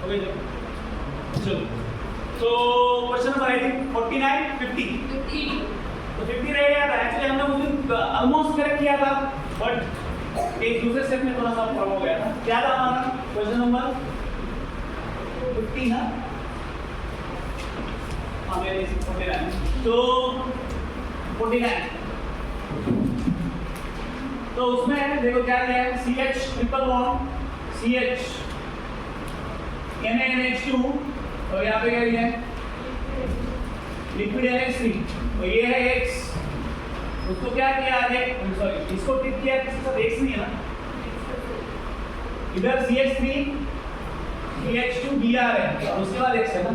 Okay चलो तो question number I think 49 50 तो 50 रह गया था एक्चुअली हमने उस दिन ऑलमोस्ट करेक्ट किया था बट एक दूसरे स्टेप में थोड़ा सा प्रॉब्लम हो गया था क्या था हमारा क्वेश्चन नंबर 50 ना हाँ मेरे 49 तो 49 तो उसमें देखो क्या दिया है CH triple bond CH NaNH2 और यहाँ पे क्या दिया है लिक्विड NH3 और ये है X उसको क्या किया आगे सॉरी इसको टिक किया किसके साथ X नहीं है ना इधर CH3 CH2 Br है और उसके बाद X है ना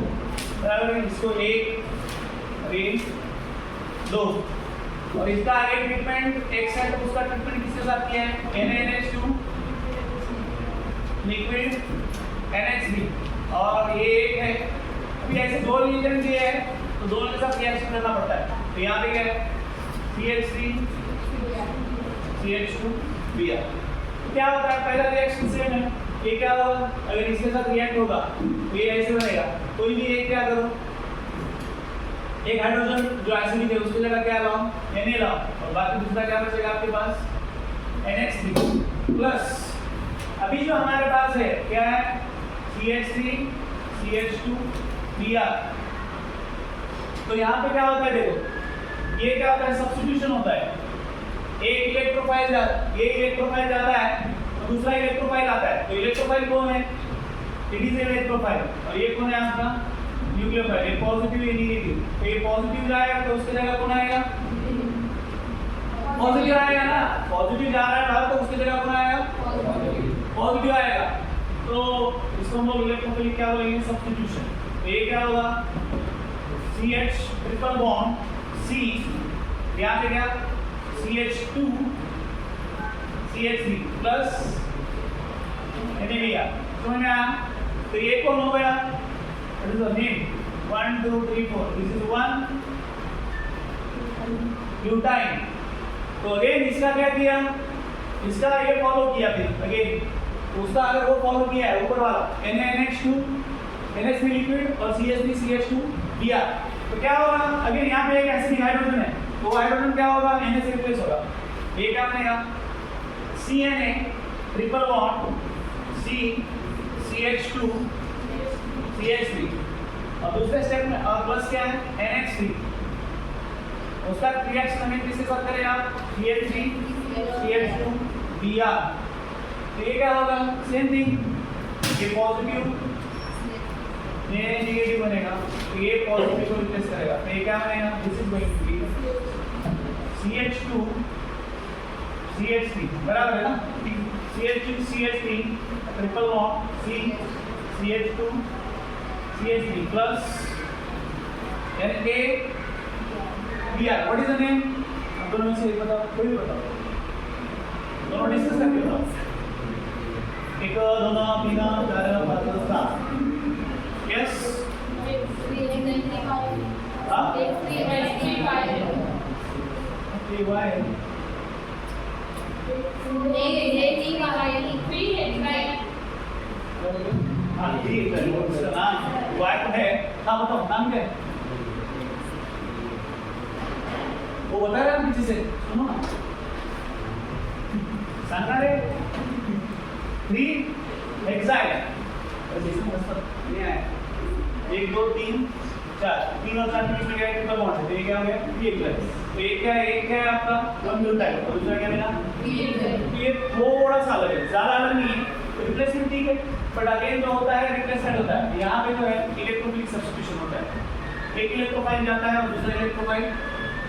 बराबर इसको 1 2 और इसका आगे ट्रीटमेंट X है तो उसका ट्रीटमेंट किसके साथ किया है NaNH2 लिक्विड NH3 और ये एक है अभी ऐसे दो रिएजेंट दिए हैं तो दोनों के साथ रिएक्शन करना पड़ता है तो यहाँ पे क्या है CH3 CH2 Br तो क्या होता है पहला रिएक्शन सेम है ये क्या होगा अगर इसके साथ रिएक्ट होगा तो ये ऐसे बनेगा कोई भी एक क्या करो एक हाइड्रोजन जो एसिडिक है उसकी जगह क्या लाओ Na लाओ और बाकी दूसरा क्या बचेगा आपके पास NH3 प्लस अभी जो हमारे पास है क्या है CH3 CH2 Br तो यहाँ पे क्या होता है देखो ये क्या होता है सब्स्टिट्यूशन होता है एक इलेक्ट्रोफाइल ये इलेक्ट्रोफाइल जाता है और दूसरा इलेक्ट्रोफाइल आता है तो इलेक्ट्रोफाइल कौन है इट इज इलेक्ट्रोफाइल और ये कौन है आपका न्यूक्लियोफाइल ये पॉजिटिव ये नेगेटिव तो ये पॉजिटिव जाएगा तो उसकी जगह कौन आएगा पॉजिटिव आएगा ना पॉजिटिव जा रहा है बाहर तो उसकी जगह कौन आएगा पॉजिटिव आएगा तो इसको हम लोग इलेक्ट्रोफिलिक क्या बोलेंगे सब्स्टिट्यूशन तो ये क्या होगा CH ट्रिपल बॉन्ड C यहाँ पे क्या CH2 CH3 प्लस NaBr समझ में आया तो ये कौन हो गया What is the name? 1, 2, 3, 4. This is 1 butyne. तो अगेन इसका क्या किया? इसका ये फॉलो किया फिर अगेन उसका अगर वो फॉलो किया है ऊपर वाला NaNH2 NH3 लिक्विड और CH3 CH2 Br तो क्या होगा अगेन यहाँ पे एक एसिडिक हाइड्रोजन है तो हाइड्रोजन क्या होगा Na से रिप्लेस होगा ये क्या बनेगा CNA triple bond C CH2 CH3 और दूसरे स्टेप में प्लस क्या है NH3 उसका रिएक्शन हमें किसके साथ करेगा CH3 CH2 Br तो ये क्या होगा सेम थिंग ये पॉजिटिव ये नेगेटिव बनेगा तो ये पॉजिटिव को रिप्लेस करेगा तो ये क्या बनेगा this is going to be CH2 CH3 बराबर है ना CH2 CH3 triple bond C CH2 CH3 plus NaBr. What is the name? आप दोनों में से एक बताओ, कोई भी बताओ. दोनों डिस्कस करके बताओ. एक, दोनों, तीन, चार, पाँच, सात. Yes. हाँ? हाँ ठीक है उसका नाम वाइट है हाँ बताओ नाम क्या है वो बता रहे हैं पीछे से सुनो ना सांगा रे 3 हेक्साइड ये है 1 2 3 4 3 और 4 के बीच में क्या है ट्रिपल बॉन्ड है तो ये क्या हो गया तो ये क्या है एक है आपका 1 ब्यूटाइल और दूसरा क्या लेना ये थोड़ा सा अलग है ज़्यादा अलग नहीं है रिप्लेसमेंट ठीक है बट अगेन जो होता है रिप्लेसमेंट होता है यहाँ पे जो है इलेक्ट्रोफिलिक सब्स्टिट्यूशन होता है एक इलेक्ट्रोफाइल जाता है और दूसरा इलेक्ट्रोफाइल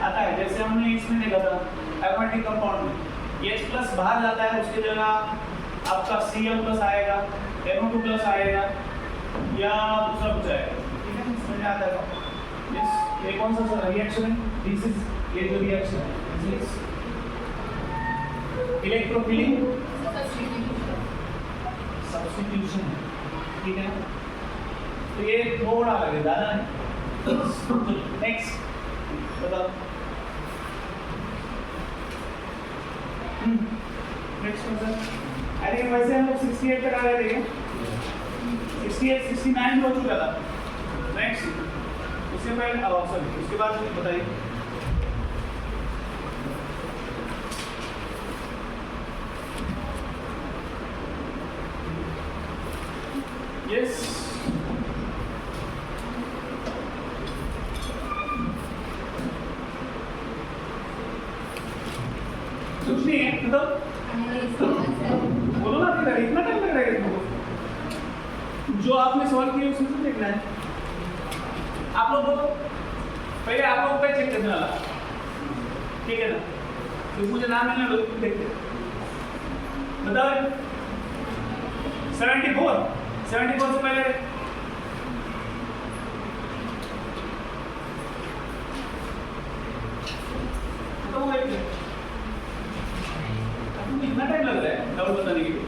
आता है जैसे हमने इसमें देखा था एरोमेटिक कंपाउंड में H प्लस बाहर जाता है उसकी जगह आपका Cl प्लस आएगा NO2 प्लस आएगा या दूसरा कुछ आएगा ठीक है समझ आता है ये कौन सा रिएक्शन है दिस इज ये जो रिएक्शन है दिस इज इलेक्ट्रोफिलिक सब्स्टिट्यूशन ठीक है तो ये थोड़ा अलग है ज़्यादा नहीं नेक्स्ट बताओ नेक्स्ट क्वेश्चन आई थिंक वैसे हम लोग 68 तक आ गए थे 68 69 हो चुका था। नेक्स्ट उसके पहले सॉरी उसके बाद बताइए। यस कुछ नहीं है मतलब बोलो ना फिर इतना टाइम लग रहा है तुमको। जो आपने सॉल्व किया उसमें से देखना है। आप लोग बोलो पहले आप लोग पे चेक करने वाला, ठीक है ना? तो मुझे नाम मिलने लो, देखते बताओ। 74 से पहले तो वो इतना टाइम लग रहा है डाउट बताने के लिए।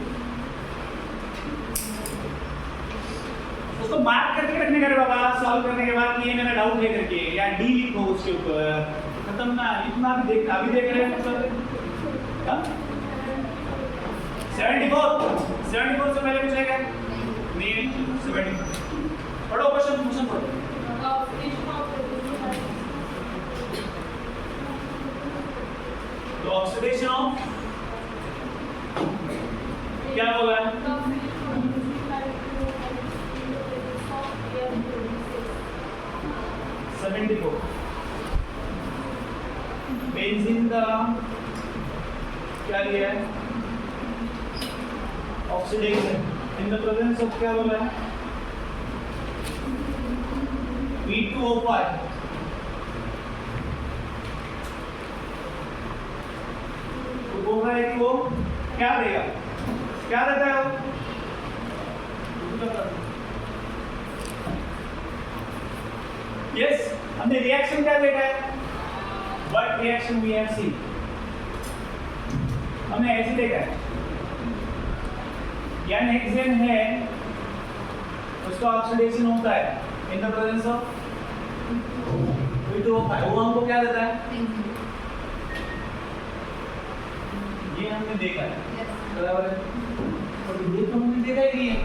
उसको मार्क करके रखने का रे बाबा, सॉल्व करने के बाद ये मेरा डाउट है करके, या डी लिखो उसके ऊपर, खत्म ना। इतना भी देख अभी देख रहे हैं मतलब 74 से पहले कुछ है क्या? नहीं 74 पढ़ो क्वेश्चन पढ़ो। तो ऑक्सीडेशन ऑफ क्या बोला है? बेंजीन का क्या लिया है? Oxidation in the presence of क्या बोला है? V2O5। तो बोल रहा है कि वो क्या देगा, क्या देता है वो? यस हमने रिएक्शन क्या देखा है? What reaction we have seen? हमने ऐसे देखा है, यानी हेक्सेन है उसका ऑक्सीडेशन होता है in the presence of V2O5। वो हमको क्या देता है? ये हमने देखा है, बराबर है। और ये तो हमने देखा ही नहीं है।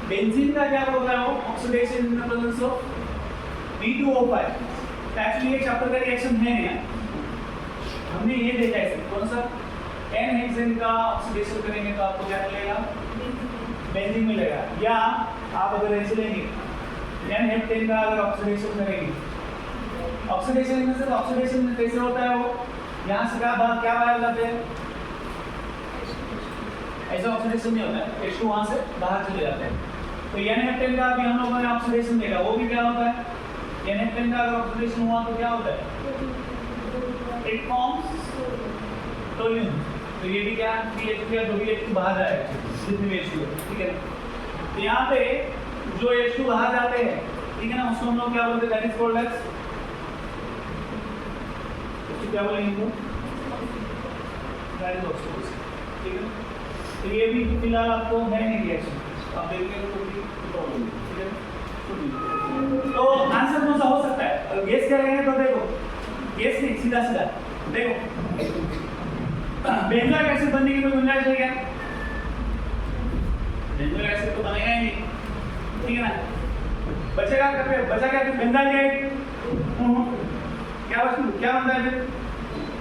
बेंजीन का क्या होगा? वो oxidation in the presence of V2O5। Actually ये चैप्टर का रिएक्शन है नहीं, हमने ये देखा है। कौन सा? एन हेक्सेन का ऑक्सीडेशन करेंगे तो आपको क्या मिलेगा? बेंजीन मिलेगा। या आप अगर ऐसे लेंगे एन हेक्सेन का अगर ऑक्सीडेशन करेंगे, ऑक्सीडेशन में से ऑक्सीडेशन कैसे होता है? वो यहाँ से क्या बाहर जाते हैं, ऐसा ऑक्सीडेशन नहीं होता है, H2 वहाँ से बाहर चले जाते हैं। तो एन हेक्सेन का भी हम लोगों ने ऑक्सीडेशन देखा, वो भी क्या होता है? एन हेक्सेन का अगर ऑक्सीडेशन हुआ तो क्या होता है? It forms toluene. तो ये भी क्या CH2 या जो भी H2 बाहर जाएगा, जितने भी H2 है, ठीक है। तो यहाँ पे जो H2 बाहर जाते हैं, ठीक है ना, उसको हम लोग क्या बोलते हैं? दैट इज कॉल्ड एज, उसको क्या बोलेंगे? दैट इज ऑक्सीडेशन, ठीक है। तो ये भी फिलहाल आपको है नहीं रिएक्शन, आप देखेंगे तो भी प्रॉब्लम, ठीक है। तो आंसर कौन सा हो सकता है? अगर गेस करेंगे तो देखो, गेस नहीं, सीधा देखो बेंजोइक एसिड बनने की कोई गुंजाइश है क्या? बेंजोइक एसिड तो बनेगा ही नहीं, ठीक है ना। बचेगा क्या? बेंजाइक क्या बनता है फिर?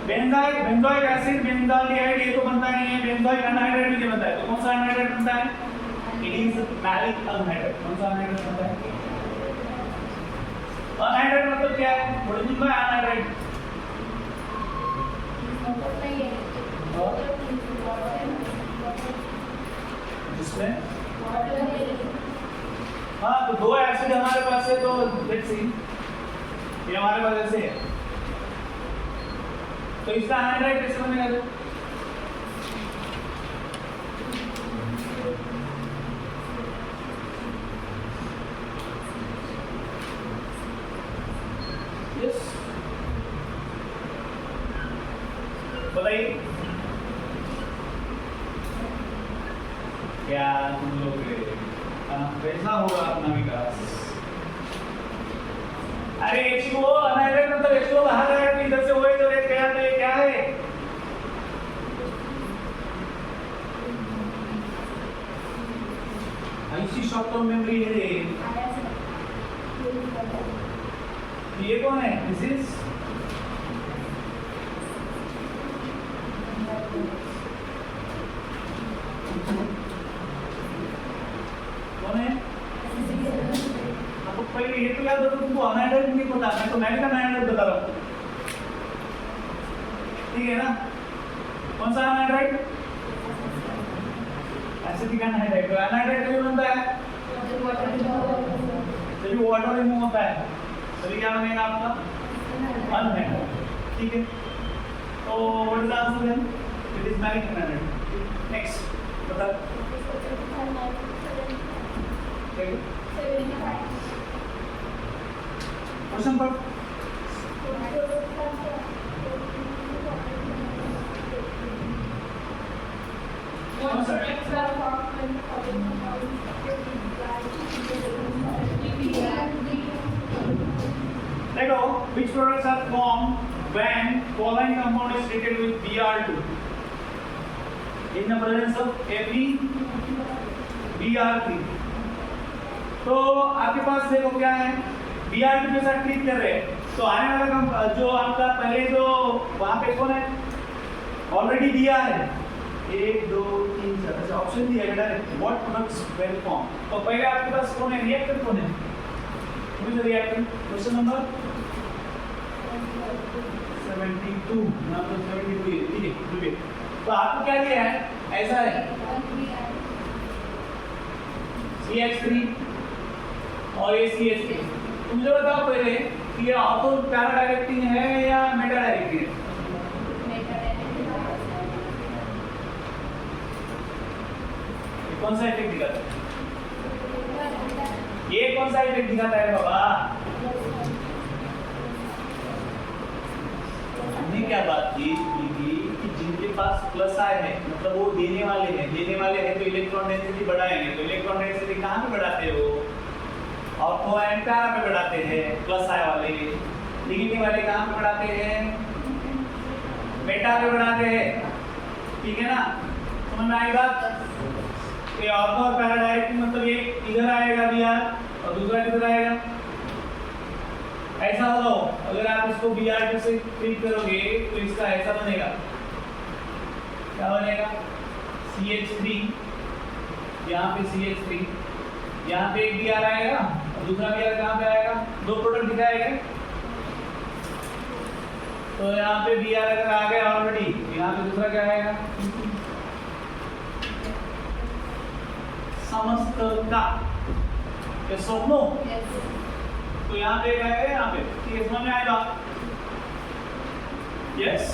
बेंजोइक एसिड, बेंजाल्डिहाइड ये तो बनता नहीं है। बेंजोइक अनहाइड्राइड भी बनता है। तो कौन सा अनहाइड्राइड बनता है? It is maleic anhydride. कौन सा अनहाइड्राइड बनता है? अनहाइड्राइड मतलब क्या है? What is by anhydride? जिसमें हाँ तो दो एसिड हमारे पास है, तो लेट्स सी ये हमारे पास ऐसे है, तो इसका अनहाइड्राइड कैसे बनेगा? यस बताइए क्या तुम लोग कैसा होगा अपना विकास? अरे H2O अनहाइड्राइड मतलब H2O बाहर आया, तो इधर से वो इधर एक क्या है? क्या है? भाई उसी शॉर्ट टर्म मेमोरी है ये कौन है? दिस इज कौन है? आपको पहले ये तो याद हो, तुमको अनएंडेड नहीं पता, मैं तो मैजिकल अनएंडेड बता रहा हूँ, ठीक है ना? कौन सा अनएंडेड? Acidic anhydride. तो अनहाइड्रेट कभी बनता है जब वाटर रिमूव होता है, तभी क्या बनेगा आपका? अनहाइड्रेट, ठीक है? तो what is the answer then? It is magic anhydrate. Next बता। क्वेश्चन पर देखो, which products are formed when following compound is treated with Br2 in the presence of Fe Br3। तो आपके पास देखो क्या है, Br2 के साथ ट्रीट कर रहे हैं, तो आने वाला जो आपका पहले जो वहां पे कौन है? ऑलरेडी Br है, 1 2 3 4 ऐसे ऑप्शन दिया है direct. What products well form, तो पहले आपके पास कौन है? रिएक्टेंट कौन है? रिएक्टेंट क्वेश्चन नंबर 72 नंबर 72 ठीक है। तो आपको क्या दिया है? ऐसा है CH3 और ये CH3। तुम मुझे बताओ पहले कि ये ऑर्थो पैरा डायरेक्टिंग है या मेटा डायरेक्टिंग है? कौन सा इफेक्ट दिखाता है? ये कौन सा इफेक्ट दिखाता है बाबा? हमने क्या बात की कि जिनके पास प्लस आय है, मतलब वो देने वाले हैं तो इलेक्ट्रॉन डेंसिटी बढ़ाएंगे। तो इलेक्ट्रॉन डेंसिटी कहाँ पे बढ़ाते हो? ऑर्थो एंड पैरा पे बढ़ाते हैं प्लस आय वाले। नेगेटिव वाले कहाँ पे बढ़ाते हैं? मेटा पे बढ़ाते हैं, ठीक है ना? समझ में आएगा? ये ऑर्थो और पैरा डायरेक्टिंग मतलब ये इधर आएगा Br और दूसरा किधर आएगा? ऐसा होगा। अगर आप इसको Br2 से ट्रीट करोगे तो इसका ऐसा बनेगा, क्या बनेगा? CH3, यहाँ पे CH3, यहाँ पे एक Br आएगा और दूसरा Br कहाँ पे आएगा? दो प्रोडक्ट दिखाएगा, तो यहाँ पे Br अगर आ गया ऑलरेडी, यहाँ पे दूसरा क्या आएगा? समस्त का नो, तो यहाँ पे क्या है? यहाँ पे, ठीक है? समझ में आएगा? यस।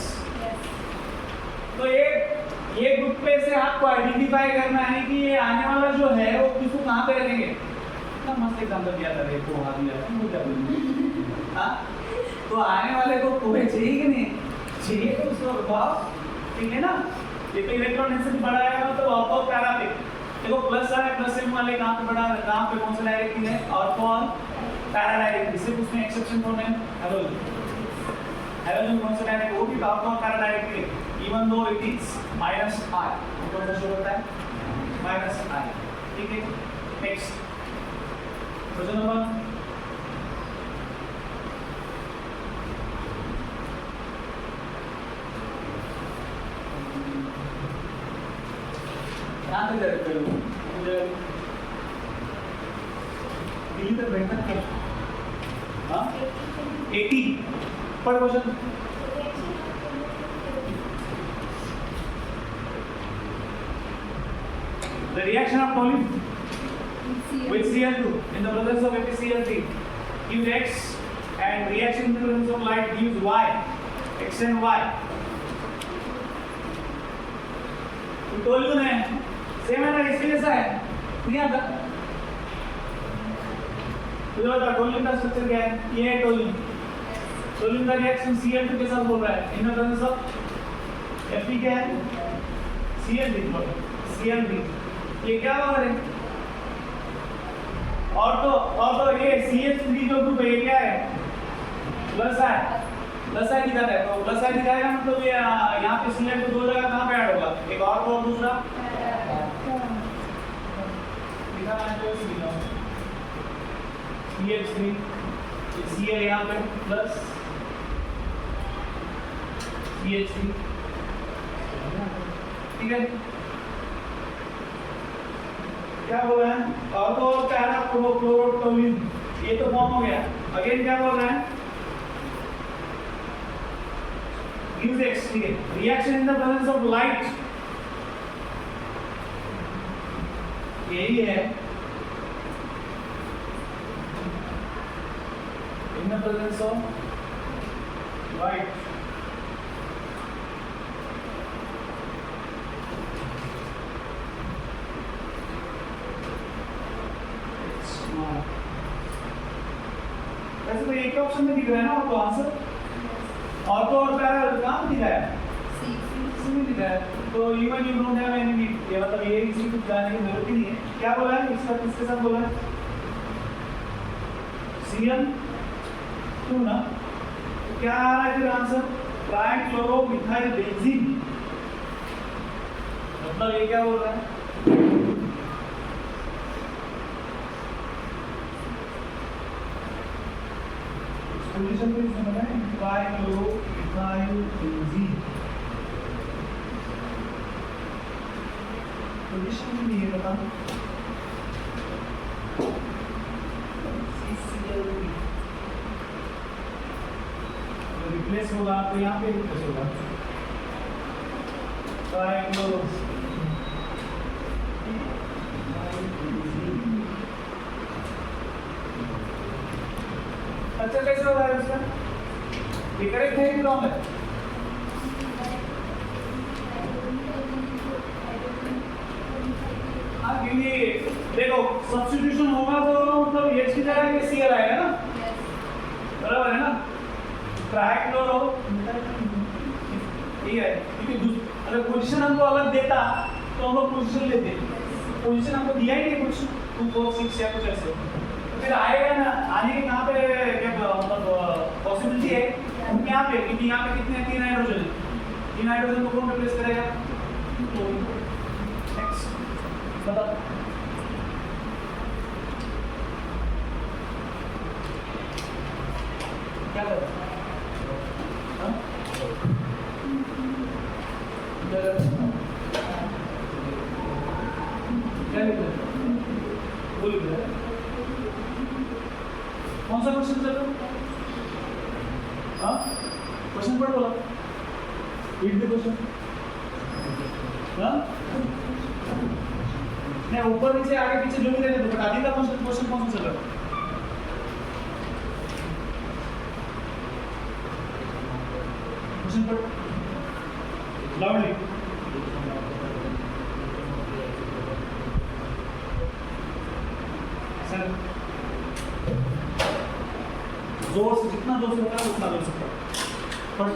तो ये ग्रुप पे से आपको आइडेंटिफाई करना है कि ये आने वाला जो है वो किसको कहाँ पे रखेंगे। इतना मस्त एग्जाम्पल दिया था, देखो वहाँ दिया था। हाँ, तो आने वाले को पूरे चाहिए कि नहीं चाहिए, तो उसको बताओ, ठीक है ना? ये तो इलेक्ट्रॉन डेंसिटी बढ़ाएगा तो ऑर्थो और पैरा पे देखो प्लस है, प्लस एम वाले कहाँ पे बढ़ा, कहाँ पे कौन सा डायरेक्टिंग है? ऑर्थो और पैरा डायरेक्टिंग। सिर्फ उसमें एक्सेप्शन कौन है? हैलोजन। हैलोजन कौन सा डायरेक्टिंग? वो भी ऑर्थो और पैरा डायरेक्टिंग है, even though it is -I, कौन सा शो होता है? -I, ठीक है? नेक्स्ट क्वेश्चन नंबर यहाँ पे डायरेक्ट करो, दिल्ली तक बैठना है। हाँ 80 पर question. The reaction of toluene with Cl2 in the presence of FeCl3 gives X, and reaction in the presence of light gives Y, X and Y। Toluene है, same है ना, इसके जैसा है, नहीं आता? तो बता टोल्यून का स्ट्रक्चर क्या है? ये है टोल्यून। टोल्यून का रिएक्शन Cl2 के साथ हो रहा है in the presence of Fe क्या है? Cl3। ये क्या हो रहा है? और तो ये CH3 जो ग्रुप है ये क्या है? प्लस है, प्लस आई दिखा है, तो प्लस आई दिखाएगा मतलब ये यहाँ पे Cl को दो जगह कहाँ पे ऐड होगा? एक और दूसरा मीठा नाइट्रोजन CH3 Cl यहाँ पे प्लस CH3, ठीक है। क्या बोल रहे हैं? और तो पैरा क्लोरोटोलिन, ये तो फॉर्म हो गया। अगेन क्या बोल रहे हैं? यूज एक्स, ठीक है। Reaction in the presence of light, यही है। In the presence of light, वैसे तो एक ऑप्शन में दिख रहा है ना आपको आंसर, और तो और पैरा कहाँ दिख रहा है? सी में दिख रहा है। तो even you don't have any, ये मतलब ये इसी कुछ जाने की जरूरत ही नहीं है। क्या बोला है इसका, किसके साथ बोला है? Cl2 ना, तो क्या आ रहा है फिर आंसर? ट्राइक्लोरोमिथाइल बेंजीन। मतलब ये क्या बोल रहा है? पोजीशन पे इसमें बना है ट्राइक्लोरोमिथाइल बेंजीन। पोजीशन नहीं है बता, रिप्लेस होगा तो यहाँ पे रिप्लेस होगा ट्राइक्लोरो। अच्छा कैसे हो रहा है उसका? ये करेक्ट है कि रॉन्ग है? हाँ, क्योंकि देखो सब्स्टिट्यूशन होगा तो मतलब H की जगह ये Cl आएगा ना, बराबर है ना? ट्राइक्लोरो, ठीक है। क्योंकि अगर पोजीशन हमको अलग देता तो हम लोग पोजीशन लेते, पोजीशन हमको दिया ही नहीं कुछ 2 4 6 या कुछ ऐसे, तो फिर आएगा ना, आने के कहाँ पे क्या मतलब पॉसिबिलिटी है? यहाँ पे, क्योंकि यहाँ पे कितने 3 नाइट्रोजन है, 3 नाइट्रोजन को कौन रिप्लेस करेगा? तो नेक्स्ट बताओ क्या करें? कौन सा क्वेश्चन चल रहा? हाँ, क्वेश्चन पढ़ बोला, रीड द क्वेश्चन। हाँ, नहीं ऊपर नीचे आगे पीछे जो भी रहते तो बता दी था। क्वेश्चन कौन सा चल रहा? क्वेश्चन पढ़ लाउडली। सर जोर से, जितना जोर से होता है उतना जोर से पढ़।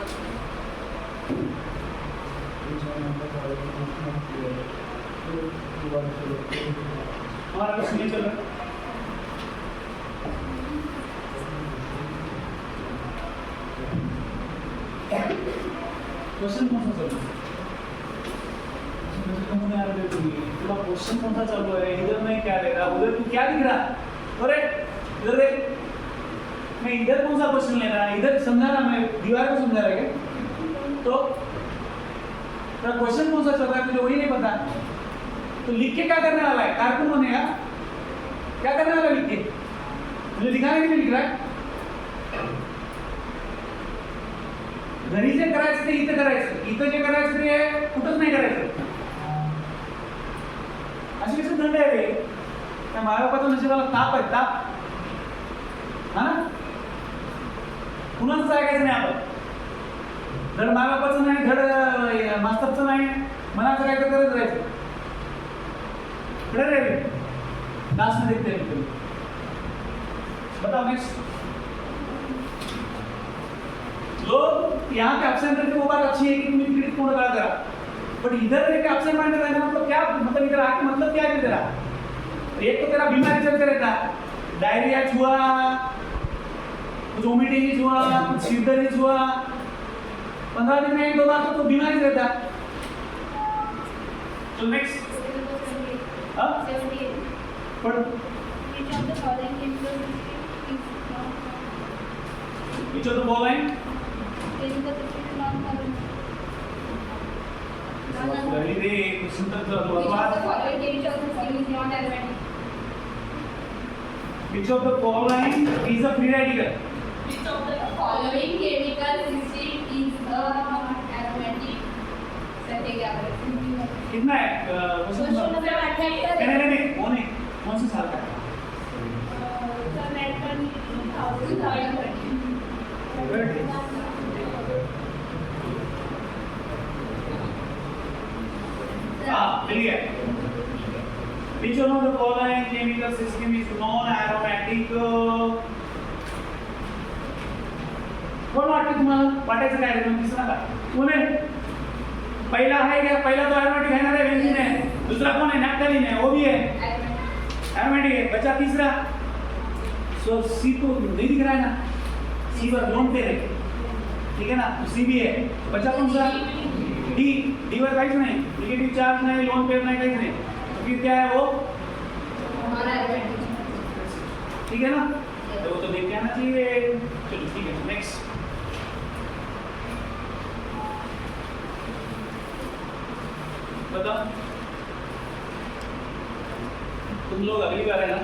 हमारा कुछ नहीं चल रहा। क्वेश्चन कौन सा चल रहा है? क्वेश्चन कौन सा चल रहा है? इधर में क्या देख रहा, उधर तू क्या दिख रहा? अरे इधर देख, मैं इधर कौन सा क्वेश्चन ले रहा है? इधर समझा ना, मैं दीवार को समझा रहा है तो क्वेश्चन कौन सा चल रहा है मुझे वही नहीं पता। तो लिख के क्या करने वाला है? कार्टून बनेगा? क्या करने वाला लिख के? मुझे दिखाने के लिए लिख रहा है? घरी जे करायचं ते इथं करायचं, इथं जे करायचं ते कुठंच नाही करायचं। अशी कशी दंड आहे रे? त्या मायबापाच्या नशिबाला ताप आहे, ताप, हा ना? कुणाच ऐकायचं नाही आपण, धड मायबापाचं नाही, धड मास्तरचं नाही, मनाचं काय तर करत राहायचं। रे क्लास में देखते हैं, बताओ नेक्स्ट। लोग यहाँ पे एब्सेंट रहते वो बात अच्छी है कि तुम क्रेडिट कौन लगा करा, बट इधर रहकर एब्सेंट माइंड रहना मतलब क्या? मतलब इधर आके मतलब क्या है तेरा? एक तो तेरा बीमारी चलते रहता, डायरिया हुआ, कुछ वोमिटिंग हुआ, कुछ सिरदर्द हुआ, 15 दिन में 1 2 बार तो बीमारी रहता। तो नेक्स्ट पढ़। Which of the following chemicals is non Which of the following? chemical substitute non-carbon? पहले दे क्वेश्चन तक तो Which of the बात। following chemicals is non aromatic? Which of the following is a free radical? Which of the following chemical system is a non-aromatic? Sir क्या करें? कितना है question number 78 नहीं वो नहीं कौन से साल का है? सर नेट पर 2013 हाँ मिल गया। Which one of the following chemical system is non-aromatic? कोण वाटतं तुम्हाला? वाटायचं काय आहे? तिसरा का? कोण आहे? पहिला आहे क्या? पहिला तो aromatic है ना रे बेंजीन है। दूसरा कौन है? नैप्थलीन है, वो भी है। aromatic है। बचा तीसरा। So C तो नहीं दिख रहा है ना? C पर लोन पे है। ठीक है ना? तो C भी है। बचा कौन सा? D वर काहीच नाही, निगेटिव्ह चार्ज नाही, लोन पेयर नाही, काहीच नाही, तो फिर क्या है वो? ठीक है ना? तो वो तो देख के आना चाहिए। चलो ठीक है, नेक्स्ट। बताओ तुम लोग अगली बार है ना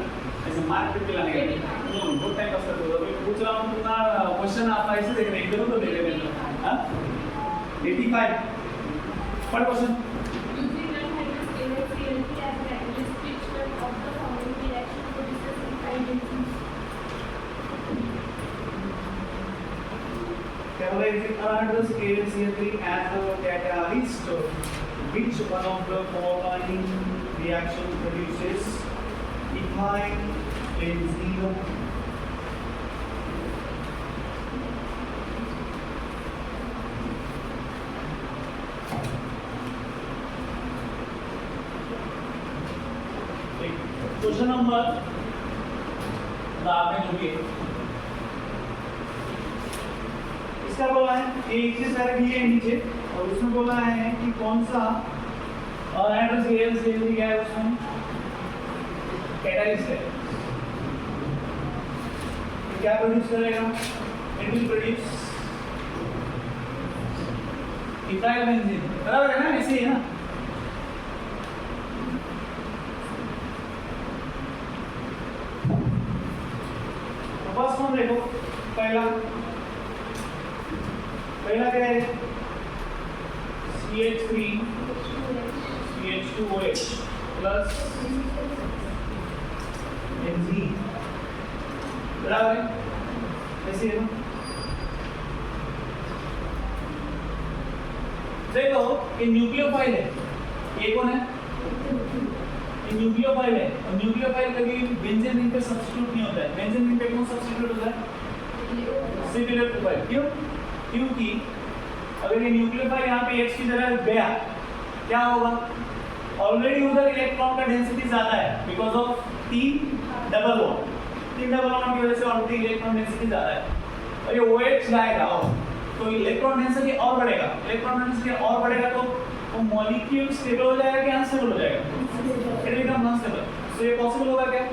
ऐसे मार्क पे लाने का बहुत टाइम पास करते हो। अभी पूछ रहा हूँ तुम्हारा क्वेश्चन आप ऐसे देख रहे हैं, इधर तो देख रहे हैं। हाँ 85 पढ़ question. Catalyze KCl3 as a catalyst. Which one of the following reaction produces ethyl benzene? Question number आपने जो भी इसका बोला है एक से सारे दिए हैं नीचे और उसमें बोला है कि कौन सा एड्रेस एल से क्या है उसमें कैटालिस्ट है। तो क्या प्रोड्यूस करेगा? It will produce ethyl benzene. बराबर है ना? ऐसे ही है ना? फर्स्ट वन देखो, पहला क्या है? CH3 CH2OH plus benzene. बराबर है? ऐसे है ना? देखो ये न्यूक्लियोफाइल है, ये कौन है? ये न्यूक्लियोफाइल है और न्यूक्लियोफाइल कभी बेंजीन रिंग पे सब्स्टिट्यूट नहीं होता है। बेंजीन रिंग पे कौन सब्स्टिट्यूट होता है? Similar profile. क्यों? क्योंकि अगर ये न्यूक्लियोफाइल यहाँ पे H की जगह गया क्या होगा? ऑलरेडी उधर इलेक्ट्रॉन का डेंसिटी ज्यादा है बिकॉज ऑफ 3 डबल बॉन्ड की वजह से ऑलरेडी इलेक्ट्रॉन डेंसिटी ज्यादा है और ये OH जाएगा तो इलेक्ट्रॉन डेंसिटी और बढ़ेगा। इलेक्ट्रॉन डेंसिटी और बढ़ेगा तो वो मॉलिक्यूल स्टेबल हो जाएगा कि अनस्टेबल हो जाएगा? It become unstable. सो ये पॉसिबल होगा क्या?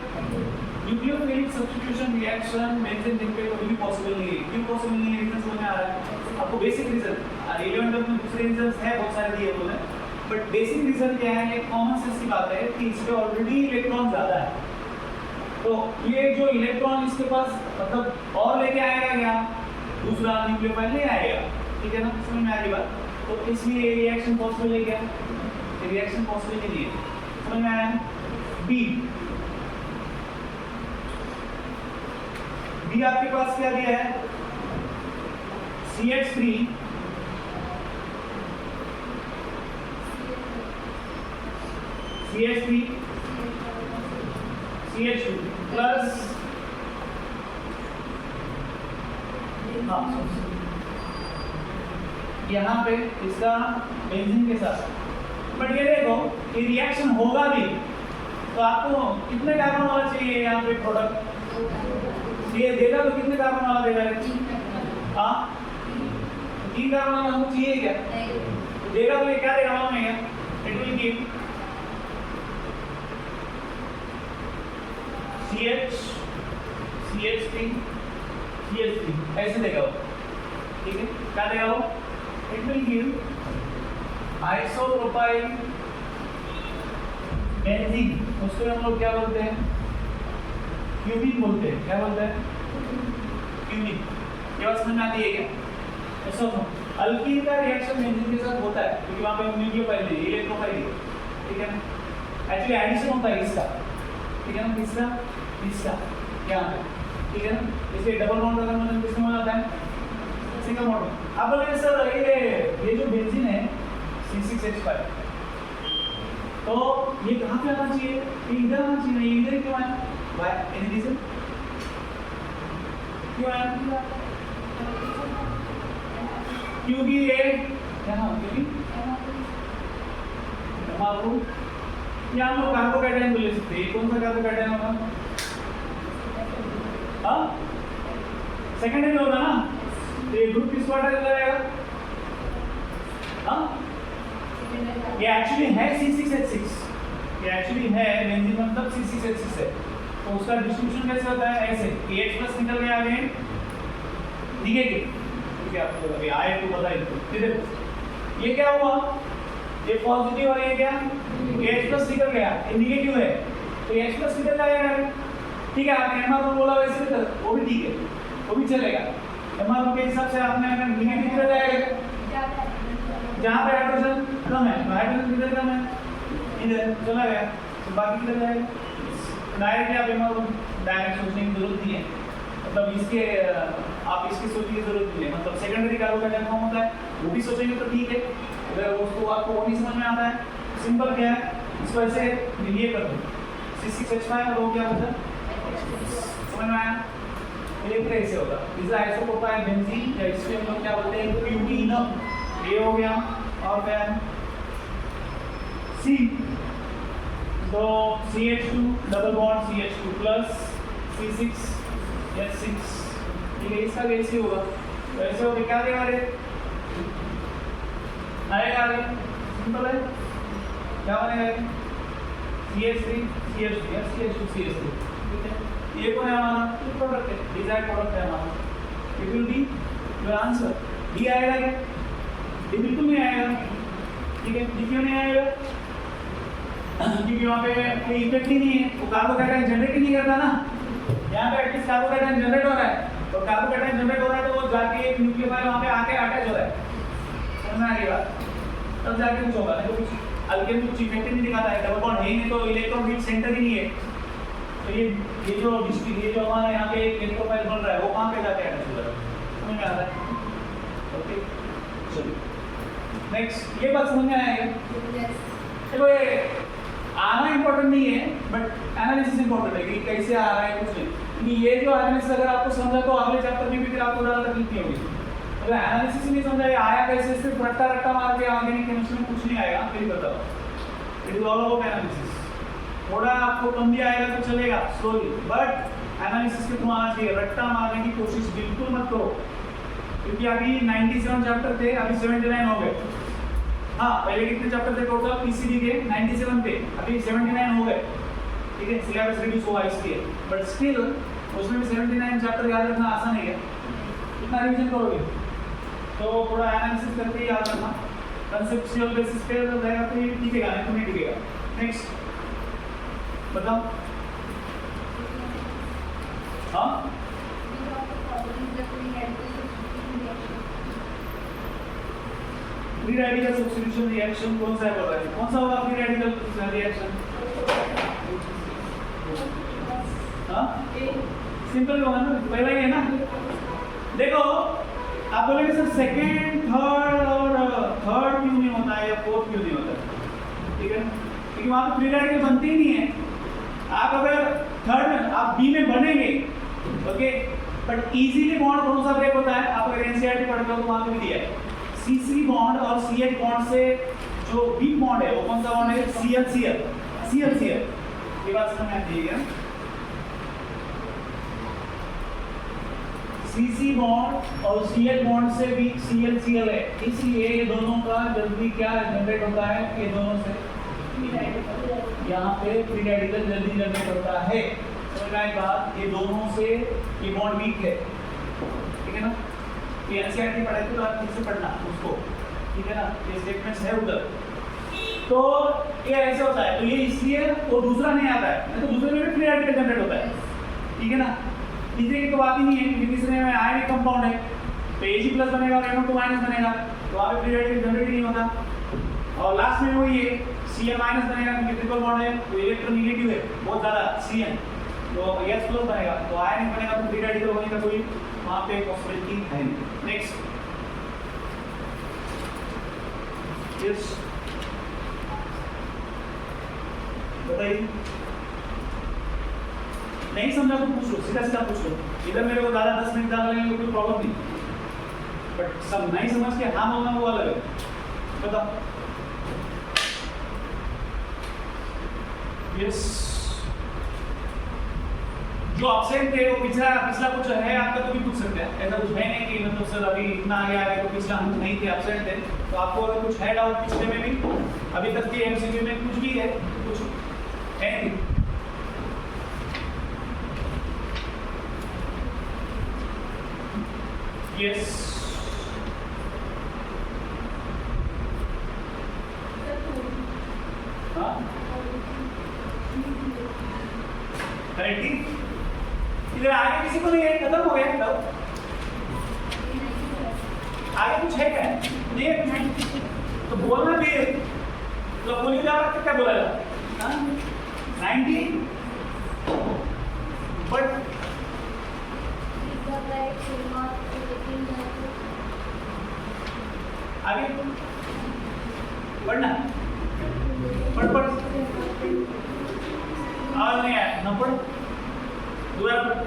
Nucleophilic substitution reaction benzene ring पे कभी भी पॉसिबल नहीं है। क्यों पॉसिबल नहीं है? रीजन समझ में आ रहा है आपको? बेसिक रीजन 11 में दूसरे रीजंस है बहुत सारे दिए हुए हैं, बट बेसिक रीजन क्या है? एक कॉमन सेंस की बात है कि इसमें ऑलरेडी इलेक्ट्रॉन ज्यादा है तो ये जो इलेक्ट्रॉन इसके पास मतलब और लेके आएगा क्या? दूसरा न्यूक्लियोफाइल नहीं आएगा। ठीक है ना? समझ में आ रही बात? तो इसलिए रिएक्शन पॉसिबल है क्या? रिएक्शन पॉसिबल नहीं है। समझ में आया? बी आपके पास क्या दिया है? CH3 CH2 प्लस यहाँ पे इसका बेंजीन के साथ। बट ये देखो ये रिएक्शन होगा भी तो आपको कितने कार्बन वाला चाहिए यहाँ पे प्रोडक्ट? ये देगा तो कितने कार्बन वाला देगा? हाँ 3 कार्बन वाला हमको चाहिए क्या? देगा तो ये क्या देगा मालूम है क्या? It will give CH CH3 CH3 ऐसे देगा वो, ठीक है? क्या देगा वो? It will give isopropyl benzene, उसको हम लोग क्या बोलते हैं? क्यूबिक बोलते हैं। क्या बोलते हैं? क्यूबिक। ये बात समझ में आती है क्या? तो सुनो, अल्कीन का रिएक्शन बेंजीन के साथ होता है क्योंकि वहाँ पे न्यूक्लियोफाइल है, इलेक्ट्रोफाइल है, ठीक है ना? एक्चुअली एडिशन होता है इसका, ठीक है ना? किसका? इसका, यहाँ पे, ठीक है ना? इसलिए डबल बॉन्ड अगर मतलब किसमें हो जाता है? Single bond. अब बोले सर ये जो बेंजीन है C6H5, तो ये कहाँ पे आना चाहिए? ये इधर आना चाहिए, ये इधर क्यों आया? Why? Any reason? क्यों आया? क्योंकि ये क्या नाम? क्योंकि हमारे यहाँ हम लोग कार्बोकैटायन बोले सकते हैं। कौन सा कार्बोकैटायन होगा? हाँ, सेकेंडरी होगा ना? तो ये ग्रुप किस वाटर चला जाएगा? हाँ, ये एक्चुअली है C6H6, ये एक्चुअली है बेंजीन मतलब C6H6 है। तो उसका डिस्ट्रीब्यूशन कैसे होता है? ऐसे H+ निकल गया आगे निगेटिव, ठीक है? आपको अभी आए तो बताइए। देखो ये क्या हुआ? ये पॉजिटिव और ये क्या? H+ निकल गया, ये निगेटिव है, तो H+ निकल जाएगा, ठीक है? आपने MR बोला वैसे तो वो भी ठीक है, वो भी चलेगा। MR के हिसाब से आपने अगर निगेटिव निकल जाएगा जहाँ पे हाइड्रोजन कम है, तो हाइड्रोजन किधर कम है? इधर चला गया, तो बाकी किधर जाएगा? डायरेक्टली आप MR डायरेक्ट सोचने की जरूरत नहीं है, मतलब इसके आप इसकी सोचने की जरूरत नहीं है। मतलब सेकेंडरी कार्बोकैटायन फॉर्म होता है, वो भी सोचेंगे तो ठीक है। अगर उसको आपको वो नहीं समझ में आता है, सिंपल क्या है, इसको ऐसे ये कर दो C6H5 और वो क्या होता है? समझ में आया? इलेक्ट्रो ऐसे होगा, इसे आइसोप्रोपाइल बेंजीन या इसको हम लोग क्या बोलते हैं? क्यूबीनम। ये हो गया, और क्या है? C, तो CH2 double bond CH2 plus C6H6, ठीक है? इसका कैसे होगा? तो ऐसे होगा, क्या देगा रे? आएगा रे, सिंपल है, क्या बनेगा? CH3 CH2 या CH2 CH3, ठीक है? ये कौन है हमारा? ये प्रोडक्ट है, डिजायर्ड प्रोडक्ट है हमारा। It will be your answer. D आएगा क्या? ये बिल्कुल नहीं आएगा, ठीक है? डी क्यों नहीं आएगा? क्योंकि वहाँ पे कोई इफेक्ट ही नहीं है, वो कार्बोकैटायन जनरेट ही नहीं करता ना। यहाँ पे एटलीस्ट कार्बोकैटायन जनरेट हो रहा है, तो कार्बोकैटायन जनरेट हो रहा है तो वो जाके एक न्यूक्लियोफाइल वहाँ पे आके अटैच हो रहा है, समझ में आ रही बात? तब जाके कुछ होगा, नहीं तो कुछ अल्केन कुछ इफेक्ट ही नहीं दिखाता है, डबल बॉन्ड है ही नहीं, तो इलेक्ट्रॉन बीट सेंटर ही नहीं है। तो ये जो हमारा यहाँ पे इलेक्ट्रोफाइल बन रहा है वो कहाँ पे जाके अटैच हो रहा है, समझ में आता है? ओके, चलिए नेक्स्ट, ये बात समझ में आएगा? देखो ये आना इम्पोर्टेंट नहीं है, बट एनालिसिस इम्पोर्टेंट है कि कैसे आ रहा है कुछ नहीं, क्योंकि ये जो एनालिसिस अगर आपको समझा तो अगले चैप्टर में भी फिर आपको ज़्यादा तकलीफ नहीं होगी। अगर एनालिसिस ही नहीं समझा, ये आया कैसे, सिर्फ रट्टा मार के ऑर्गेनिक केमिस्ट्री में कुछ नहीं आएगा, फिर बताओ। It is all about analysis. थोड़ा आपको कम भी आएगा तो चलेगा स्लोली, बट एनालिसिस के थ्रू आना चाहिए। रट्टा मारने की कोशिश बिल्कुल मत करो, क्योंकि अभी 97 चैप्टर थे, अभी 79 हो गए। हाँ, पहले कितने चैप्टर थे टोटल पीसीबी के? 97 थे, अभी 79 हो गए, ठीक है? सिलेबस रिड्यूस हुआ इसलिए, बट स्टिल उसमें भी 79 चैप्टर याद रखना आसान है क्या? कितना रिवीजन करोगे? तो थोड़ा एनालिसिस करके याद रखना, कंसेप्चुअल बेसिस पे रहेगा तो ये टिकेगा, नहीं तो नहीं टिकेगा। नेक्स्ट बताओ। हाँ, फ्री रेडिकल सब्स्टिट्यूशन रिएक्शन कौन सा है बोल रहा है? कौन सा होगा फ्री रेडिकल रिएक्शन? हाँ, सिंपल होगा ना, पहला ही है ना। देखो आप बोलेंगे सर सेकेंड थर्ड और थर्ड क्यों नहीं होता है या फोर्थ क्यों नहीं होता है, ठीक है? क्योंकि वहाँ पे फ्री रेडिकल बनती ही नहीं है। आप अगर थर्ड में आप बी में बनेंगे, ओके, बट इजीली बॉन्ड कौन सा ब्रेक होता है? आप अगर एनसीईआरटी पढ़ते हो तो वहाँ पे भी दिया है, CC बॉन्ड और CH बॉन्ड से जो वीक बॉन्ड है वो कौन सा बॉन्ड है? CL। ये बात समझ में आती है क्या? CC बॉन्ड और CH बॉन्ड से भी CL है, इसलिए ये दोनों का जल्दी क्या जनरेट होता है? ये दोनों से यहाँ पे फ्री रेडिकल जल्दी जनरेट होता है, समझ लगाने के बाद ये दोनों से ये बॉन्ड वीक है, ठीक है ना। ये एनसीईआरटी पढ़ाई थी तो आप ठीक से पढ़ना उसको, ठीक है ना। ये स्टेटमेंट्स है उधर, तो ये ऐसे होता है। तो ये इसलिए वो दूसरा नहीं आता है, नहीं तो दूसरे में भी फ्री रेडिकल जनरेट होता है, ठीक है ना। तीसरे की तो बात ही नहीं है, क्योंकि तीसरे में आयनिक कंपाउंड है, तो Ag प्लस बनेगा और NO2 माइनस बनेगा, तो वहाँ पे फ्री रेडिकल जनरेट ही नहीं होता। और लास्ट में वही है Cl माइनस बनेगा, क्योंकि ट्रिपल बॉन्ड है तो इलेक्ट्रोनेगेटिव है बहुत ज़्यादा Cn, तो H प्लस बनेगा, तो आयनिक बनेगा, तो फ्री रेडिकल होने का कोई वहाँ पे पॉसिबिलिटी है नहीं। नेक्स्ट, यस बताइए, नहीं समझा तो पूछ लो, सीधा सीधा पूछ लो। इधर मेरे को ज़्यादा 10 मिनट डालने में कोई प्रॉब्लम नहीं, बट सब नहीं समझ के हाँ बोलना वो अलग है। बताओ। यस, जो ऑप्शन थे वो पिछला कुछ है आपका तो भी पूछ सकते हैं, ऐसा कुछ है नहीं कि मतलब सर अभी इतना आ गया है तो पिछला हम नहीं थे एब्सेंट थे, तो आपको अगर कुछ है डाउट पिछले में भी, अभी तक के एमसीक्यू में कुछ भी है, कुछ है नहीं। यस, हाँ करेक्ट। इधर आगे किसी को नहीं है, खत्म हो गया डाउट। आगे कुछ है क्या? नहीं है कुछ नहीं, तो बोलना भी है, तो बोलिए जा रहा क्या बोला जाता है? 90 बट आगे पढ़ना, पढ़ आवाज नहीं आया ना, पढ़ दोबारा पढ़।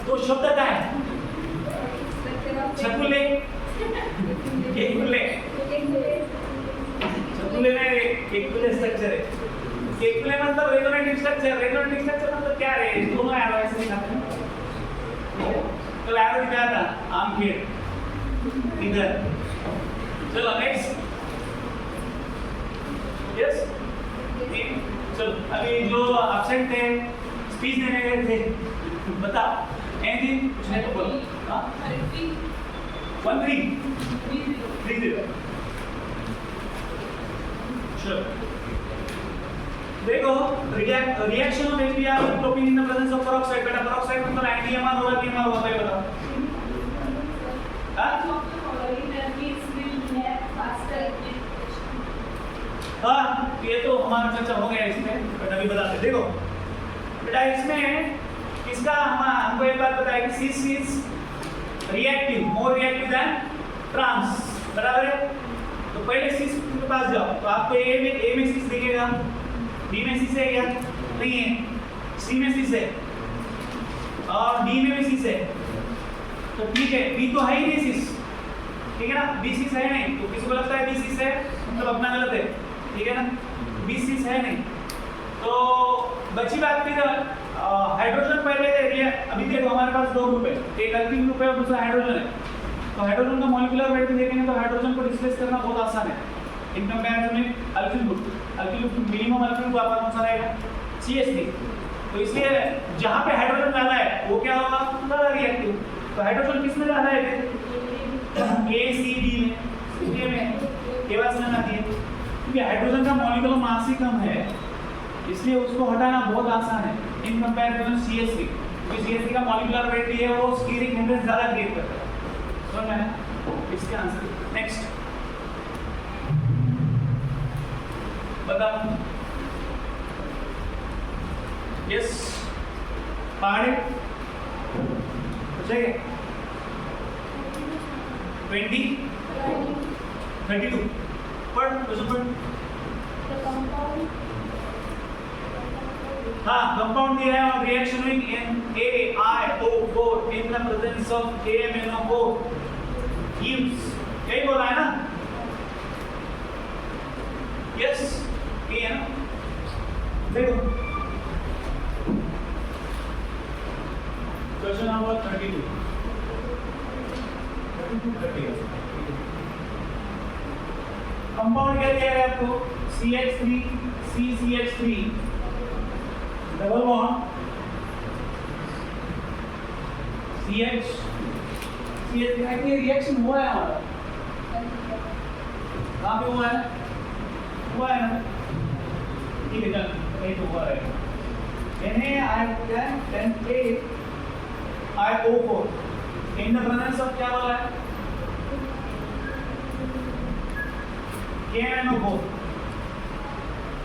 तो शब्द क्या है? छकुले, केकुले, छकुले में केकुले स्ट्रक्चर है। केकुले मतलब रेजोनेटिव स्ट्रक्चर, रेजोनेटिव स्ट्रक्चर मतलब क्या है? दोनों एरो ऐसे दिखाते हैं, तो एरो दिखाया था आम खेत इधर। चलो नेक्स्ट, यस चलो, अभी जो एब्सेंट थे स्पीच देने गए थे, बताओ एनीथिंग कुछ है तो बोलो। हाँ 1330 चलो देखो, reaction of HBr with propene in the presence of peroxide, बेटा peroxide मतलब NDMR होगा NMR होगा, पहले बताओ। हाँ ये तो हमारा चर्चा हो गया इसमें, बट अभी बताते। देखो बेटा इसमें इसका हमको एक बात बताया कि cis is reactive, more reactive than trans, बराबर है। तो पहले सिस के पास जाओ, तो आपको ए में सिस दिखेगा, बी में सिस है क्या? नहीं है, सी में सिस है और डी में भी सिस है, तो ठीक है। बी तो है ही नहीं सिस, ठीक है ना, बी सिस है नहीं, तो किसी को लगता है बी सिस है मतलब अपना गलत है, ठीक है ना, बी सिस है नहीं। तो बची बात फिर हाइड्रोजन। पहले अभी देखो हमारे पास दो ग्रुप है, एक अल्किल ग्रुप है और दूसरा हाइड्रोजन है। तो हाइड्रोजन का मॉलिक्यूलर वेट देखेंगे तो हाइड्रोजन को डिस्प्लेस करना बहुत आसान है इन कंपैरिजन में alkyl group. Alkyl group minimum alkyl group आपका कौन सा रहेगा? CH3। तो इसलिए जहाँ पे हाइड्रोजन ज्यादा है वो क्या होगा? ज्यादा रिएक्टिव। तो हाइड्रोजन किस में ज्यादा है? A C D में। ये बात समझ आती है, क्योंकि हाइड्रोजन का मॉलिक्यूलर मास ही कम है, इसलिए उसको हटाना बहुत आसान है इन कंपैरिजन CH3, क्योंकि CH3 का मॉलिक्यूलर वेट भी है, वो स्टीरिक हिंड्रेंस ज्यादा क्रिएट करता है। समझ में आया? इसके आंसर नेक्स्ट बताओ। यस पहाड़ी पूछेंगे 20 32 पढ़ पढ़। हाँ कंपाउंड दिया है और reaction in AiO4 in the presence of KMnO4 gives, यही बोला है ना? यस ये है ना? देखो क्वेश्चन नंबर 32 32 30 कंपाउंड क्या दिया है आपको CH3 CCH3 double bond CH CH3 reaction हुआ है हमारा कहाँ पे हुआ है ना ठीक है चल नहीं तो हुआ है NaIO4 in the presence of क्या बोला है KNO4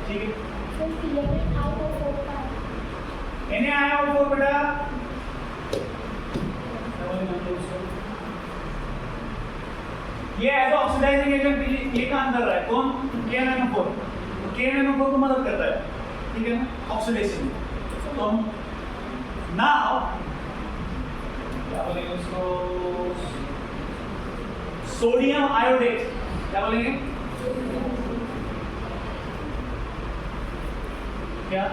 ठीक है NaIO4 बेटा ये एज ऑक्सीडाइजिंग एजेंट ये काम कर रहा है कौन KNO4 तो KNO4 को मदद करता है ठीक है ना ऑक्सीडेशन तो नाउ क्या बोलेंगे उसको सोडियम आयोडेट क्या बोलेंगे क्या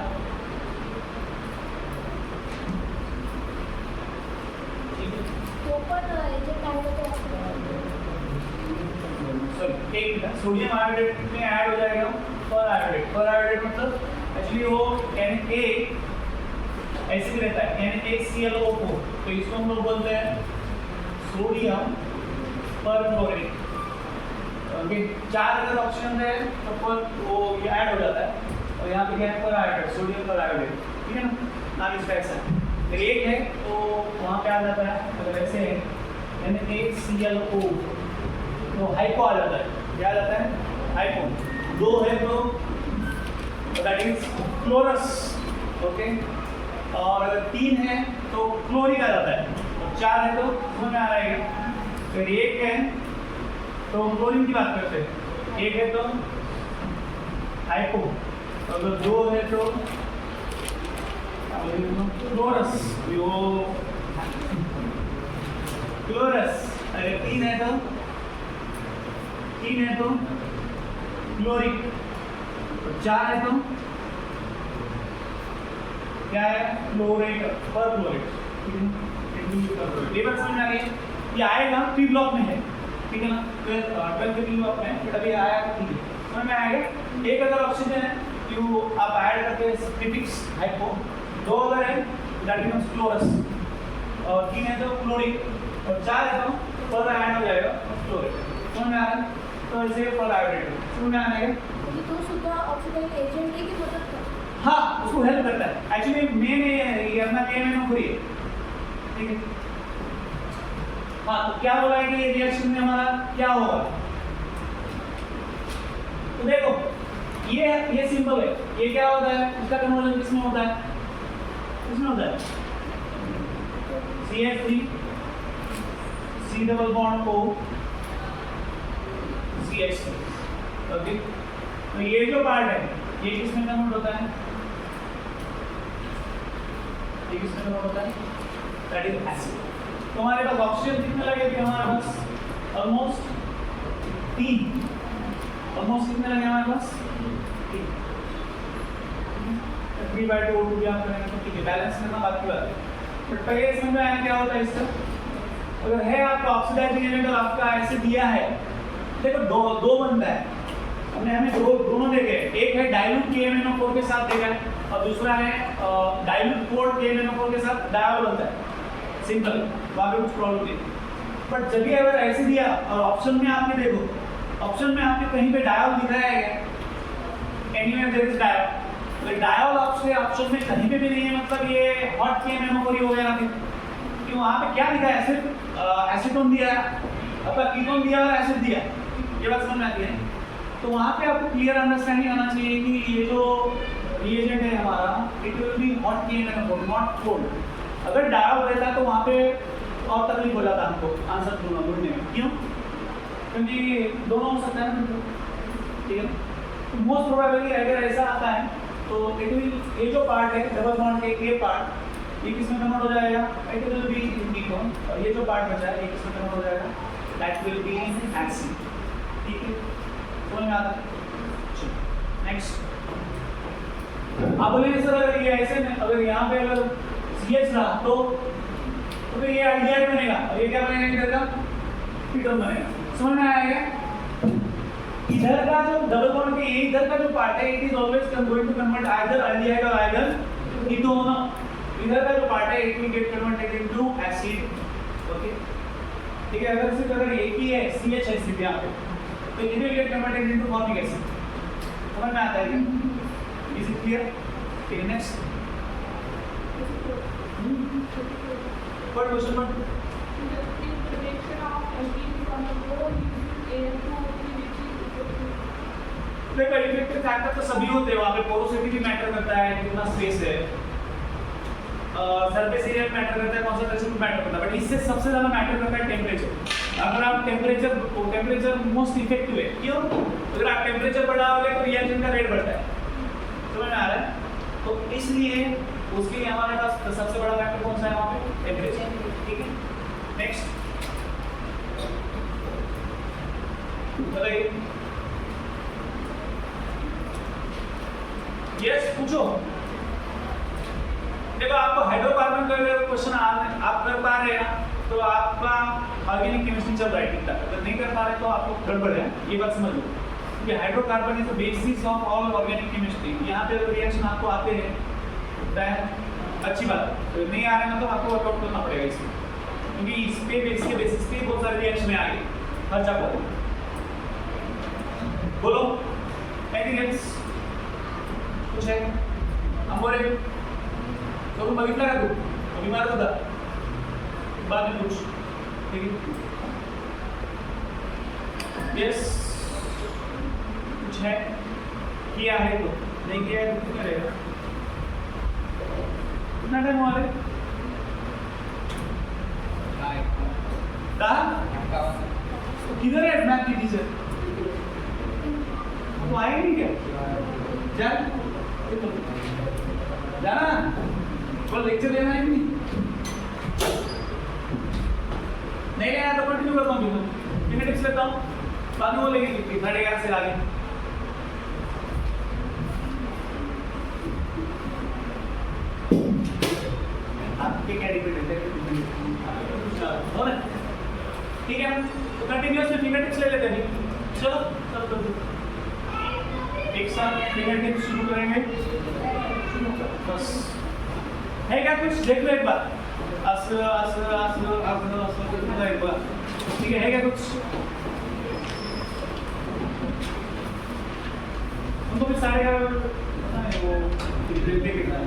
एक सोडियम आयोडेट में ऐड हो जाएगा पर आयोडेट मतलब एक्चुअली वो Na एसिड रहता है NaClO4 तो इसको हम लोग बोलते हैं सोडियम परक्लोरेट ओके चार अगर ऑप्शन है तो पर वो ये ऐड हो जाता है और यहाँ पे क्या है पर आयोडेट सोडियम पर आयोडेट ठीक है ना नाम इसका ऐसा है तो एक है तो वहाँ पे आ जाता है अगर ऐसे है NaClO तो हाइपो आ जाता है क्या आ जाता है हाइपो दो है तो दैट इज क्लोरस ओके और अगर तीन है तो क्लोरिक आ जाता है और चार है तो समझ में आ रहा है फिर एक है तो क्लोरीन की बात करते हैं एक है तो हाइपो अगर दो है तो क्लोरस वो क्लोरस अगर तीन है तो क्लोरिक और चार है तो क्या है क्लोरेट पर क्लोरेट ये बात समझ में आ रही है ये आएगा पी ब्लॉक में है ठीक है ना 12 के पी ब्लॉक में है बट अभी आया ठीक है समझ में आएगा एक अगर ऑक्सीजन है तो आप ऐड करके प्रीफिक्स हाइपो दो अगर है दैट बिकम्स क्लोरस और तीन है तो क्लोरिक और चार है तो पर ऐड हो जाएगा क्लोरेट समझ में आ रहा है तो इसे पर आयोडेट समझ में आएगा तो सुद्धा ऑक्सीडाइजिंग एजेंट है कि मदद करता है हाँ उसको हेल्प करता है एक्चुअली मेन ये अपना KNO3 है ठीक है हाँ तो क्या बोला है कि रिएक्शन में हमारा क्या होगा तो देखो ये सिंपल है ये क्या होता है इसका कन्वर्जन किसमें होता है CH3 C double bond O CH3 okay तो ये जो पार्ट है ये किसमें कन्वर्ट होता है ये किसमें कन्वर्ट होता है दैट इज एसिड तो हमारे पास ऑक्सीजन कितने लगे थे हमारे पास ऑलमोस्ट 3 कितने लगे हमारे पास 3/2 भी आप करेंगे तो ठीक है बैलेंस करना बात की बात है बट पहले समझ में आया क्या होता है इसका अगर है आपका ऑक्सीडाइजिंग एजेंट और आपका एसिड दिया है देखो दो बनता है हमने हमें दोनों देखे एक है डाइल्यूट KMnO4 के साथ देखा है और दूसरा है डाइल्यूट कोल्ड KMnO4 के साथ डायोल बनता है सिंपल वहाँ पे कुछ प्रॉब्लम नहीं बट जब भी अगर ऐसे दिया और ऑप्शन में आपने देखो ऑप्शन में आपने कहीं पे डायोल दिखाया है एनीवेयर देयर इज डायोल तो डायोल ऑप्शन में कहीं पे भी नहीं है मतलब ये हॉट KMnO4 हो गया फिर कि वहाँ पे क्या दिखा है सिर्फ एसीटोन दिया है आपका कीटोन दिया और एसिड दिया ये बात समझ में आती है तो वहाँ पे आपको क्लियर अंडरस्टैंडिंग आना चाहिए कि ये जो रिएजेंट है हमारा it will be hot KMnO4 not cold अगर डायोल रहता तो वहाँ पे और तकलीफ हो जाता हमको आंसर ढूंढने में क्यों क्योंकि दोनों हो सकता है ना ठीक है तो मोस्ट प्रोबेबली अगर ऐसा आता है तो इट विल ये जो पार्ट है डबल बॉन्ड के ये पार्ट ये किसमें कन्वर्ट हो जाएगा it will be in ketone और ये जो पार्ट बचा है ये किसमें कन्वर्ट हो जाएगा that will be in acid ठीक है समझ में आता है नेक्स्ट आप बोलेंगे सर अगर ये ऐसे में अगर यहाँ पे अगर CH रहा तो फिर ये आइडिया बनेगा और ये क्या बनेगा इधर का कीटोन बनेगा समझ में आएगा इधर का जो डबल बॉन्ड के इधर का जो पार्ट है it is always going to convert either aldehyde और आइदर कीटोन। इधर का जो पार्ट है it will get converted into acid. Okay ठीक है, अगर सिर्फ अगर एक ही है CH है सिर्फ यहाँ पे तो it will get converted into formic acid. समझ में आता है क्या? Is it clear? ठीक है, नेक्स्ट what question mark? देखो इफेक्टिव फैक्टर तो सभी होते हैं, वहाँ पे पोरोसिटी भी मैटर करता है, कितना स्पेस है, सरफेस एरिया मैटर करता है, कॉन्सेंट्रेशन भी मैटर करता है, बट इससे सबसे ज्यादा मैटर करता है टेम्परेचर। अगर आप टेम्परेचर मोस्ट इफेक्टिव है, क्यों? अगर आप टेम्परेचर बढ़ाओगे तो रिएक्शन का रेट बढ़ता है। समझ में आ रहा है? तो इसलिए उसके लिए हमारे पास सबसे बड़ा फैक्टर कौन सा है वहाँ पे? टेम्परेचर। ठीक है, नेक्स्ट बताइए। यस पूछो। देखो आपको हाइड्रोकार्बन का क्वेश्चन आप कर पा रहे हैं तो आपका ऑर्गेनिक केमिस्ट्री चल रहा है ठीक ठाक। अगर नहीं कर पा रहे तो आपको गड़बड़ है, ये बात समझ लो। क्योंकि hydrocarbon is the basis of all organic chemistry. यहाँ पे रिएक्शन आपको आते हैं अच्छी बात है, तो नहीं आ रहे हैं तो आपको वर्कआउट करना पड़ेगा इसमें, क्योंकि इसके बेसिस पे बहुत सारे रिएक्शन आ गए हर जगह। बोलो एनीथिंग एल्स कुछ है? हम बोले तो तुम बगीचा का तू अभी मार होता बाद में कुछ ठीक है। यस कुछ है? किया है तो नहीं किया है तो करेगा। कितना टाइम हुआ है? किधर है मैथ की टीचर? तो आए नहीं क्या? जाना बोल लेक्चर लेना है नहीं लेना तो कंटिन्यू करता हूँ। फिंगरटिप्स लेता हूँ, बाद में वो लेंगे 11:30 से आगे। आपके क्या डिपेंड हो ना? ठीक है, तो कंटिन्यूअसली फिंगरटिप्स ले लेते हैं। चलो सब कर दो एक साथ फिंगरटिप्स शुरू करेंगे। बस है क्या कुछ? देख लो एक बार। एक बार ठीक है क्या कुछ? उनको भी सारे वो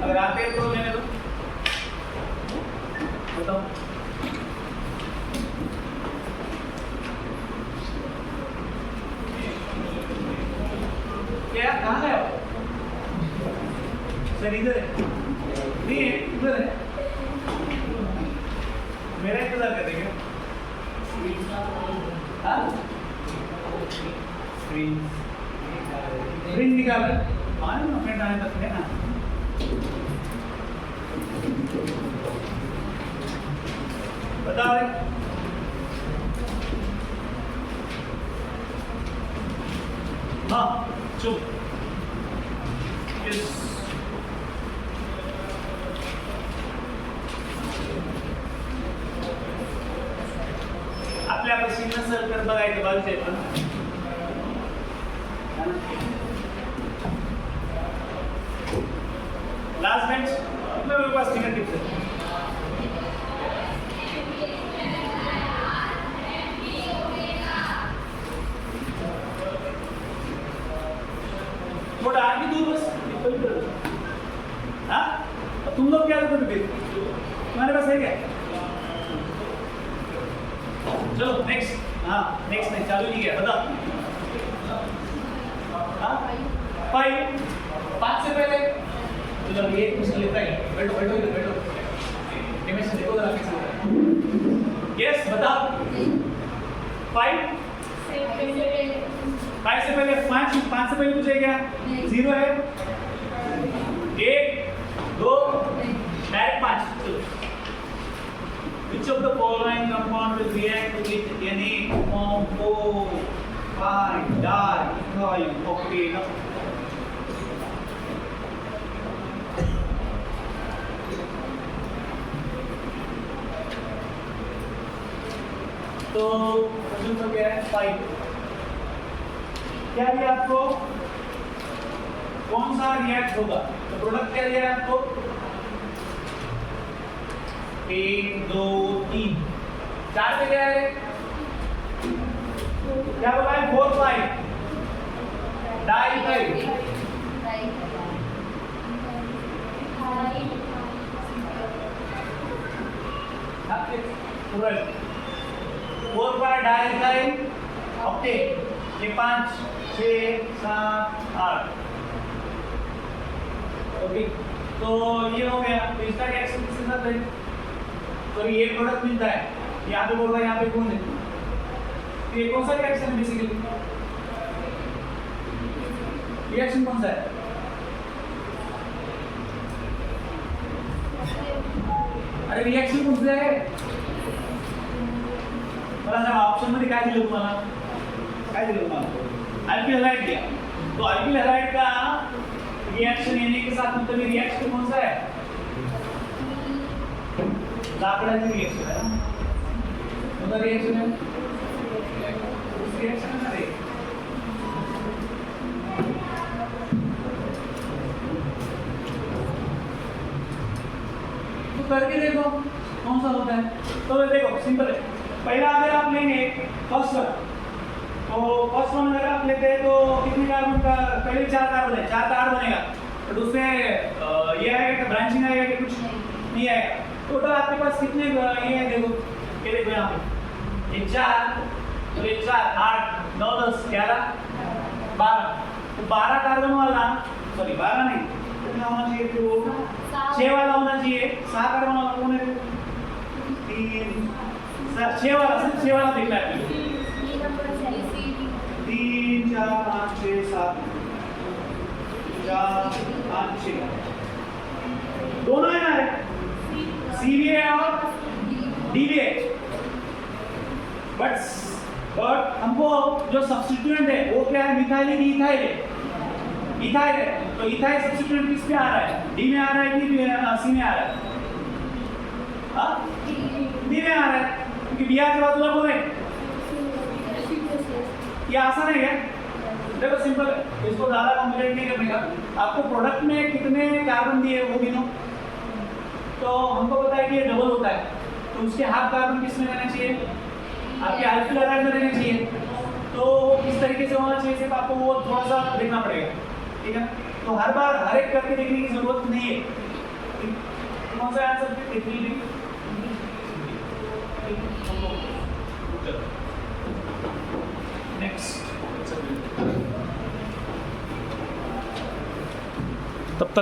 अगर आते हैं तो लेने दो। बताओ क्या कहाँ है आप? सर इधर है नहीं है, इधर है। मेरा इंतजार कर देंगे। स्क्रीन निकाल अपने टाइम तक है ना। बताओ हाँ चुप। आपल्या पशीनं सर्कल बघायचं बाजूचे पण लास्ट बेंच मेरे पास फिंगरटिप्स है। थोड़ा आगे दूर बस। हाँ तुम लोग क्या करते थे? तुम्हारे पास है क्या? चलो नेक्स्ट। हाँ नेक्स्ट नहीं चालू नहीं किया बता। हाँ 5 से पहले तो जब ये कुछ लेता है बैठो बैठो इधर बैठो। केमिस्ट्री देखो जरा कैसे। यस बता। 5 से पहले 5 से पहले कुछ है क्या? 0 है 1 2 direct 5। Which of the following compound will react with any form 4, 5, di, okay, no. तो क्वेश्चन तो क्या है? 5 क्या दिया आपको? कौन सा रिएक्ट होगा? तो प्रोडक्ट क्या दिया है आपको? 1 2 3 4 पे क्या है? क्या बोला है? 4 5 डाइथाइल। पूरा 4 5 डाइथाइल ऑक्टेट। ये 5 6 7 8। ओके, तो ये हो गया। तो इसका क्या एक्शन किसके साथ है? तो ये प्रोडक्ट मिलता है, यहाँ पे बोल रहा है, यहाँ पे कौन है? तो ये कौन सा रिएक्शन है बेसिकली? रिएक्शन कौन सा है? अरे रिएक्शन कौन सा है? मला सांगा ऑप्शन मध्ये काय दिलं तुम्हाला? काय दिलं तुम्हाला? अल्किल हॅलाइड दिया। तो अल्किल हॅलाइड का रिएक्शन एन के साथ मतलब ये रिएक्शन कौन सा है? लाकड़ाची रिएक्शन है ना? कौन सा रिएक्शन है? उस रिएक्शन है ना रे। तो करके देखो कौन सा होता है। तो देखो सिंपल है। पहला अगर आप लेंगे फर्स्ट वन, तो फर्स्ट वन अगर आप लेते हैं तो कितने कार्बन का? पहले 4 कार्बन है, 4 कार्बन बनेगा। तो दूसरे ये आएगा, ब्रांचिंग आएगा कि कुछ नहीं आएगा। टोटल आपके पास कितने ये है? देखो ये देखो यहाँ पे ये 4 और ये 4 8 9 10 11 12। तो 12 कार्बन वाला, सॉरी 12 नहीं, कितना होना चाहिए? तो 6 वाला होना चाहिए। 7 कार्बन वाला कौन है? 3 6 वाला, सिर्फ 6 वाला देखना है। 3 4 5 6 7 4 5 6 दोनों है ना? सी भी है और डी भी है। बट हमको जो सब्स्टिट्यूएंट है वो क्या है? मिथाइल है कि इथाइल है? इथाइल है। तो इथाइल सब्स्टिट्यूएंट किस पे आ रहा है? डी में आ रहा है कि सी में आ रहा है? डी में आ रहा है, क्योंकि बी आर के बाद कौन है? ये आसान है क्या? देखो सिंपल है, इसको ज़्यादा कॉम्प्लिकेट नहीं करने का। आपको प्रोडक्ट में कितने कार्बन दिए वो गिनो। तो हमको पता है कि ये डबल होता है, तो उसके हाफ कार्बन किस में रहना चाहिए? आपके अल्किल हलाइड में रहना चाहिए। तो किस तरीके से होना चाहिए सिर्फ आपको वो थोड़ा सा देखना पड़ेगा, ठीक है? तो हर बार हर एक करके देखने की जरूरत नहीं है। कौन सा आंसर? नेक्स्ट। तब तक